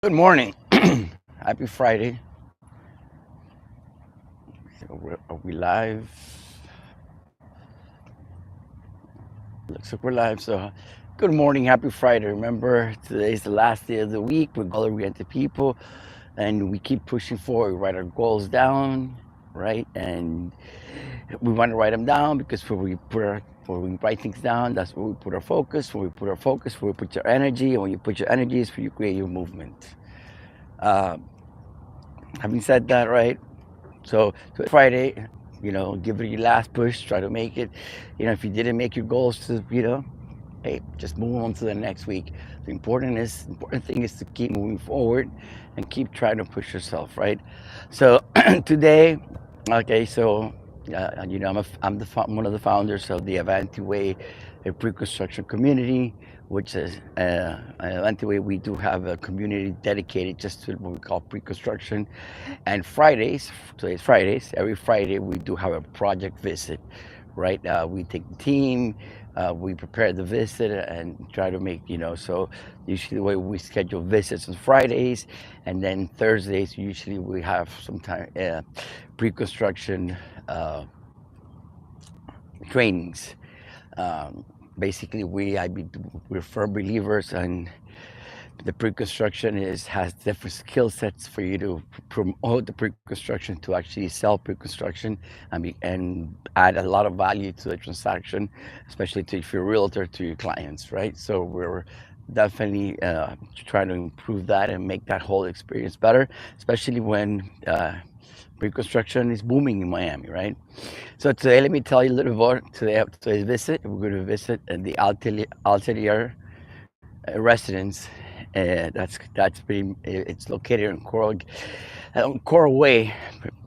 Good morning. Happy Friday. Are we live? Looks like we're live. So, good morning. Happy Friday. Remember, today's the last day of the week. We're goal oriented people and we keep pushing forward. We write our goals down, right? And we want to write them down because when we write things down, that's where we put our focus. When we put our focus, where we put your energy. And when you put your energy, is where you create your movement. Uh, Having said that, right? So Friday, give it your last push. Try to make it. If you didn't make your goals, hey, just move on to the next week. The important thing is to keep moving forward and keep trying to push yourself, right? So today, okay, so I'm one of the founders of the Avanti Way, a pre-construction community, which is Avanti Way. We do have a community dedicated just to what we call pre-construction. And Fridays, today's Fridays, every Friday we do have a project visit, right? We take the team, we prepare the visit and try to make, so usually the way we schedule visits on Fridays, and then Thursdays, usually we have some time pre-construction uh, trainings. Um, Basically, we're firm believers and the pre-construction has different skill sets for you to promote the pre-construction, to actually sell pre-construction and add a lot of value to the transaction, especially to if you're a realtor to your clients, right? So we're definitely trying to improve that and make that whole experience better, especially when pre-construction is booming in Miami, right? So today, let me tell you a little about today's visit. We're going to visit the Atelier Residence. That's pretty. It's located in Coral Way,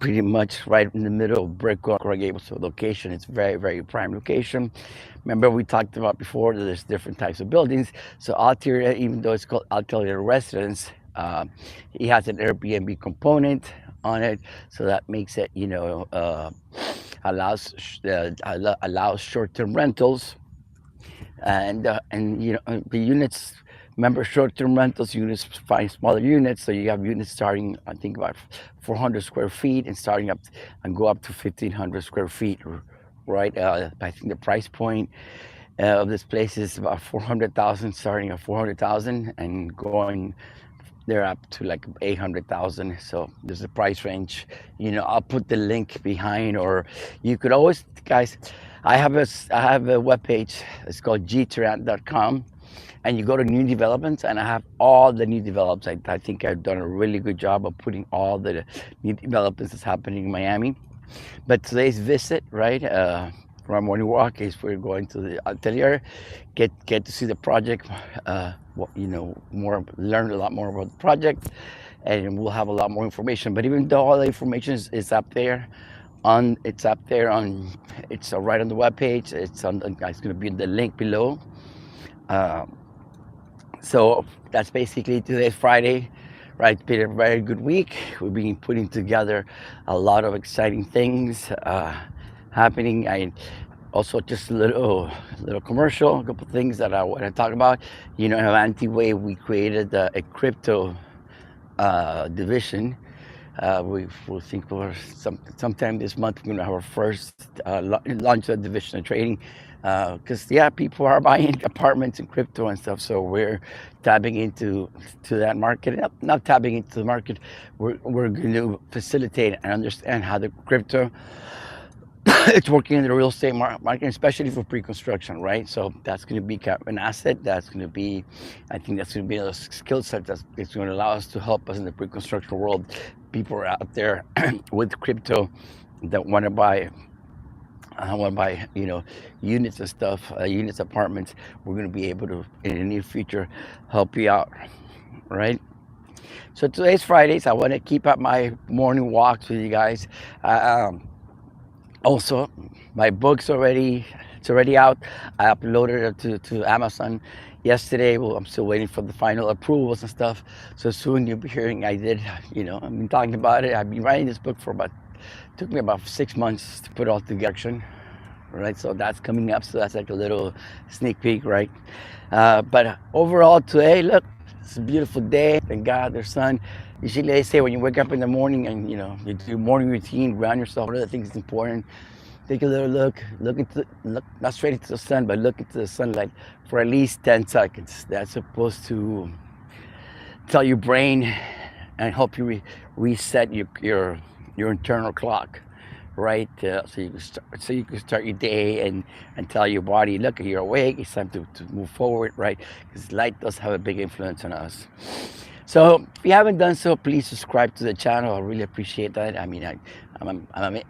pretty much right in the middle of Brickell, Coral Gables. So location, it's very very prime location. Remember we talked about before that there's different types of buildings. So Altair, even though it's called Altair Residence, it has an Airbnb component on it, so that makes it allows short-term rentals and the units. Remember, short-term rentals units find smaller units, so you have units starting, I think, about 400 square feet and starting up and go up to 1,500 square feet, right? I think the price point of this place is about 400,000, starting at 400,000 and going they're up to like 800,000. So there's a price range. I'll put the link behind, or you could always, guys. I have a webpage. It's called gteran.com, and you go to new developments, and I have all the new developments. I think I've done a really good job of putting all the new developments that's happening in Miami. But today's visit, right? For our morning walk is we're going to the atelier, get to see the project, more learn a lot more about the project, and we'll have a lot more information. But even though all the information is up there, it's right on the webpage. It's going to be in the link below. Uh, so that's basically today's Friday, right? It's been a very good week. We've been putting together a lot of exciting things happening. I also just a little commercial, a couple of things that I want to talk about. In Anti-Way, we created a crypto division. We'll think sometime this month we're gonna have our first launch of division of trading, because people are buying apartments in crypto and stuff. So we're tapping into that market. Not tapping into the market. We're going to facilitate and understand how the crypto it's working in the real estate market, especially for pre-construction, right? So that's going to be an asset. I think that's going to be a skill set that's it's going to allow us to help us in the pre-construction world. People are out there with crypto that want to buy, units and stuff, units, apartments. We're going to be able to, in the near future, help you out, right? So today's Fridays. I want to keep up my morning walks with you guys. Also, my it's already out. I uploaded it to Amazon yesterday. Well, I'm still waiting for the final approvals and stuff. So soon you'll be hearing I've been talking about it. I've been writing this book took me about 6 months to put all together, right? So that's coming up. So that's like a little sneak peek, right? But overall today, look, It's a beautiful day. Thank God there's sun. Usually they say when you wake up in the morning and you do morning routine, ground yourself. One of the things is important. Take a little look not straight into the sun, but look into the sunlight for at least 10 seconds. That's supposed to tell your brain and help you reset your internal clock, right? So you can start your day and tell your body, look, you're awake. It's time to move forward, right? Because light does have a big influence on us. So if you haven't done so, please subscribe to the channel. I really appreciate that. I mean,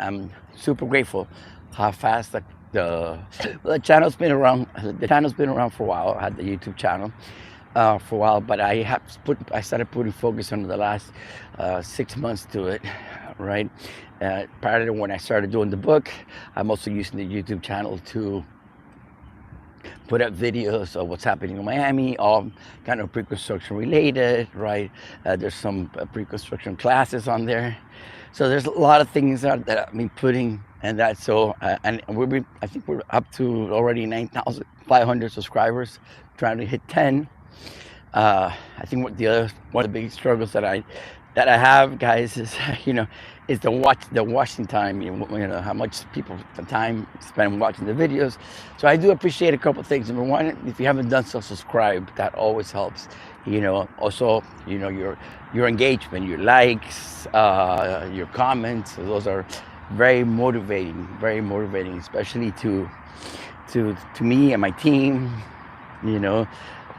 I'm super grateful how fast the channel's been around. The channel's been around for a while. I had the YouTube channel for a while, but I started putting focus on the last 6 months to it, right? Prior to when I started doing the book, I'm also using the YouTube channel to put up videos of what's happening in Miami, all kind of pre-construction related, right? There's some pre-construction classes on there. So there's a lot of things that I've been putting, and that's so, and I think we're up to already 9,500 subscribers, trying to hit 10. I think one of the big struggles that I have, guys, is is the watching time. How much people the time spend watching the videos. So I do appreciate a couple of things. Number one, if you haven't done so, subscribe. That always helps. Also, your engagement, your likes, your comments. Those are very motivating, especially to me and my team.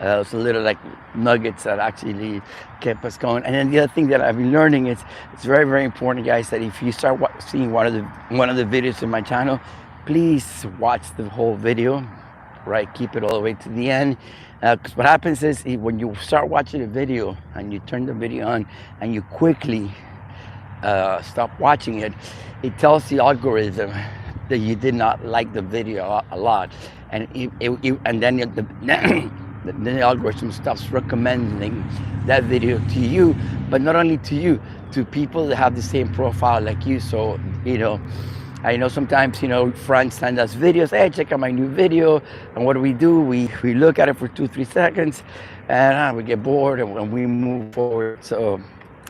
It's a little like nuggets that actually kept us going. And then the other thing that I've been learning is it's very, very important, guys, that if you start seeing one of the videos in my channel, please watch the whole video, right? Keep it all the way to the end. Because what happens is when you start watching a video and you turn the video on and you quickly stop watching it, it tells the algorithm that you did not like the video a lot, and then the algorithm stops recommending that video to you, but not only to you, to people that have the same profile like you. So I know sometimes friends send us videos, hey, check out my new video, and what do? We look at it for 2-3 seconds, and we get bored, and we move forward. So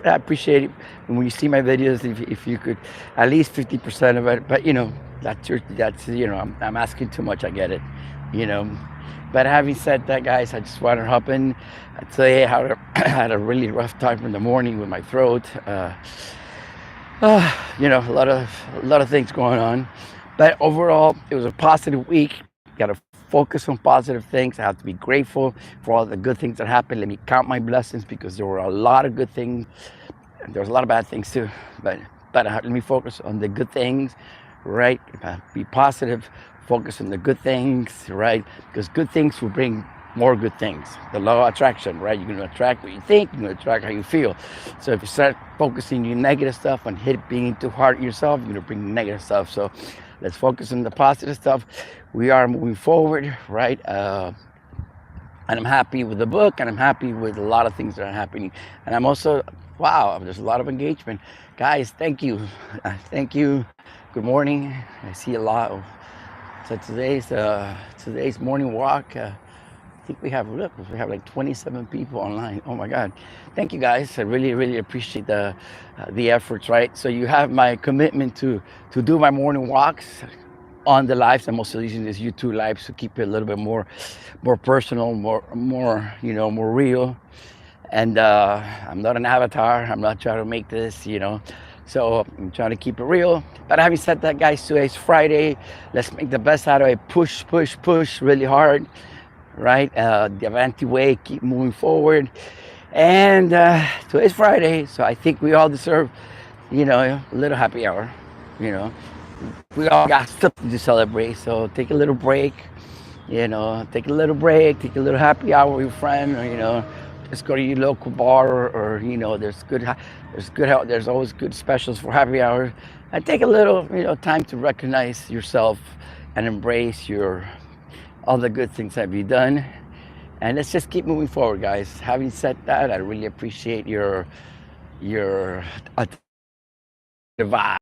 I appreciate it when you see my videos, if you could at least 50% of it, but I'm asking too much, I get it, But having said that, guys, I just want to hop in and say I had a really rough time in the morning with my throat. A lot of things going on. But overall, it was a positive week. Got to focus on positive things. I have to be grateful for all the good things that happened. Let me count my blessings, because there were a lot of good things. And there was a lot of bad things too. But let me focus on the good things, right? Be positive. Focus on the good things, right? Because good things will bring more good things. The law of attraction, right? You're going to attract what you think. You're going to attract how you feel. So if you start focusing on negative stuff and being too hard on yourself, you're going to bring negative stuff. So let's focus on the positive stuff. We are moving forward, right? And I'm happy with the book, and I'm happy with a lot of things that are happening. And I'm also, wow, there's a lot of engagement. Guys, thank you. Thank you. Good morning. I see a lot of... So today's morning walk, I think we have like 27 people online. Oh my God. Thank you, guys. I really, really appreciate the efforts, right? So you have my commitment to do my morning walks on the lives. I'm also using this YouTube lives to keep it a little bit more personal, more real. And I'm not an avatar. I'm not trying to make this, So I'm trying to keep it real. But having said that, guys, today's Friday. Let's make the best out of it. Push really hard, right? The Avanti way, keep moving forward. And today's Friday, so I think we all deserve, a little happy hour. We all got something to celebrate. So take a little break, take a little break, take a little happy hour with your friend, or, just go to your local bar, or there's always good specials for happy hour. And take a little, time to recognize yourself and embrace all the good things that you've done. And let's just keep moving forward, guys. Having said that, I really appreciate your vibe.